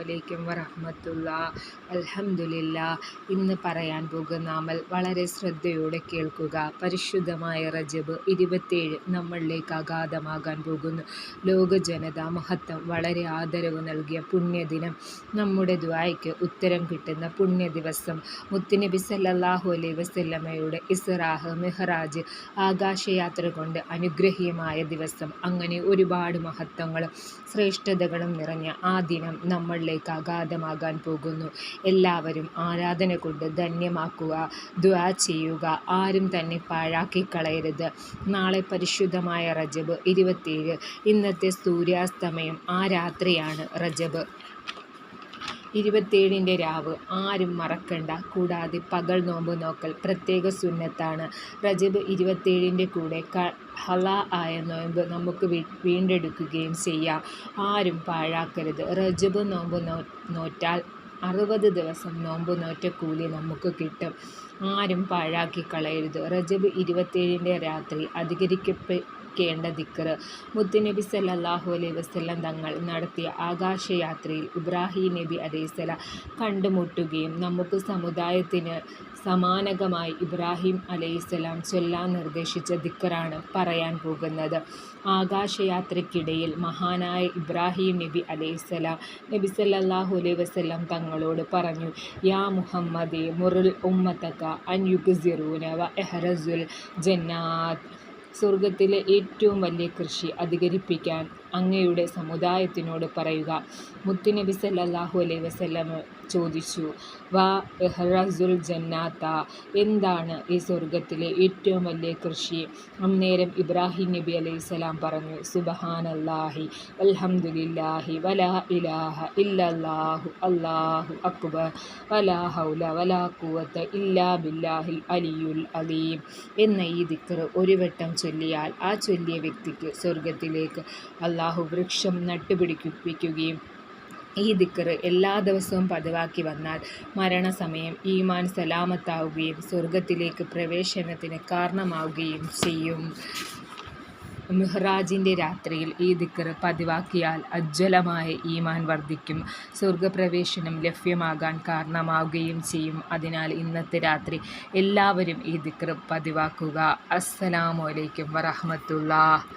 അലൈക്കും വറഹ്മത്തുള്ളാഹി. അൽഹംദുലില്ലാ. ഇന്ന് പറയാൻ പോകുന്ന അമൽ വളരെ ശ്രദ്ധയോടെ കേൾക്കുക. പരിശുദ്ധമായ റജബ് 27 നമ്മളിലേക്ക് അഗാധമാകാൻ പോകുന്നു. ലോക ജനതാ മഹത്വം വളരെ ആദരവ് നൽകിയ പുണ്യദിനം, നമ്മുടെ ദുആയ്ക്ക് ഉത്തരം കിട്ടുന്ന പുണ്യ ദിവസം, മുത്തുനബി സല്ലല്ലാഹു അലൈഹി വസല്ലമയുടെ ഇസ്റാഹ് മിഹ്റാജ് ആകാശയാത്ര കൊണ്ട് അനുഗ്രഹീയമായ ദിവസം. അങ്ങനെ ഒരുപാട് മഹത്വങ്ങളും ശ്രേഷ്ഠതകളും നിറഞ്ഞ ആ ദിനം നമ്മളിലേക്ക് അഗാധമാകാൻ പോകുന്നു. എല്ലാവരും ആരാധന കൊണ്ട് ധന്യമാക്കുക, ദുആ ചെയ്യുക, ആരും തന്നെ പാഴാക്കി കളയരുത്. നാളെ പരിശുദ്ധമായ റജബ് 27, ഇന്നത്തെ സൂര്യാസ്തമയം ആ രാത്രിയാണ് റജബ് 27 രാവ് ആരും മറക്കണ്ട. കൂടാതെ പകൽ നോമ്പ് നോക്കൽ പ്രത്യേക സുന്നത്താണ്. റജബ് 27 കൂടെ ഹലാ ആയ നോമ്പ് നമുക്ക് വീണ്ടെടുക്കുകയും ചെയ്യാം. ആരും പാഴാക്കരുത്. റജബ് നോമ്പ് നോറ്റാൽ 60 ദിവസം നോമ്പ് നോറ്റ കൂലി നമുക്ക് കിട്ടും. ആരും പാഴാക്കി കളയരുത്. റജബ് 27 രാത്രി അധികരിക്കേണ്ട ദിക്ർ. മുത്തുനബി സല്ലല്ലാഹു അലൈഹി വസല്ലം തങ്ങൾ നടത്തിയ ആകാശയാത്രയിൽ ഇബ്രാഹിം നബി അലൈഹിസ്സലാം കണ്ടുമുട്ടുകയും നമുക്ക് സമുദായത്തിന് സമാനകമായി ഇബ്രാഹിം അലൈഹിസ്സലാം ചൊല്ലാൻ നിർദ്ദേശിച്ച ദിക്റാണ് പറയാൻ പോകുന്നത്. ആകാശയാത്രയ്ക്കിടയിൽ മഹാനായ ഇബ്രാഹിം നബി അലൈഹിസ്സലാം നബി സല്ലല്ലാഹു അലൈഹി വസല്ലം തങ്ങളോട് പറഞ്ഞു, യാ മുഹമ്മദേ മുറുൽ ഉമ്മതക അൻ യുഗ്സിറൂന വ ഇഹ്റസുൽ ജന്നാത്ത്. സ്വർഗത്തിലെ ഏറ്റവും വലിയ കൃഷി അധികരിപ്പിക്കാൻ അങ്ങയുടെ സമുദായത്തിനോട് പറയുക. മുത്തുനബി സല്ലല്ലാഹു അലൈഹി വസല്ലം ചോദിച്ചു, വാ ഇഹ്റസുൽ ജന്നാത്ത, എന്താണ് ഈ സ്വർഗത്തിലെ ഏറ്റവും വലിയ കൃഷി? അന്നേരം ഇബ്രാഹിം നബി അലൈഹിസ്സലാം പറഞ്ഞു, സുബ്ഹാനല്ലാഹി വൽഹംദുലില്ലാഹി വലാ ഇലാഹ ഇല്ലല്ലാഹു അല്ലാഹു അക്ബർ വലാ ഹൗല വലാ ഖുവത ഇല്ലാ ബില്ലാഹിൽ അലിയുൽ അലീം എന്ന ഈ ദിക്ർ ഒരു വട്ടം ചൊല്ലിയാൽ ആ ചൊല്ലിയ വ്യക്തിക്ക് സ്വർഗത്തിലേക്ക് അല്ലാഹു വൃക്ഷം നട്ടുപിടിപ്പിക്കുകയും ഈ ദിക്ർ എല്ലാ ദിവസവും പതിവാക്കി വന്നാൽ മരണസമയം ഈമാൻ സലാമത്താവുകയും സ്വർഗത്തിലേക്ക് പ്രവേശനത്തിന് കാരണമാവുകയും ചെയ്യും. മിഹ്റാജിൻ്റെ രാത്രിയിൽ ഈ ദിക്ർ പതിവാക്കിയാൽ അജ്വലമായ ഈമാൻ വർദ്ധിക്കും, സ്വർഗപ്രവേശനം ലഭ്യമാകാൻ കാരണമാവുകയും ചെയ്യും. അതിനാൽ ഇന്നത്തെ രാത്രി എല്ലാവരും ഈ ദിക്ർ പതിവാക്കുക. അസ്സലാമു അലൈക്കും വറഹ്മത്തുള്ളാഹി.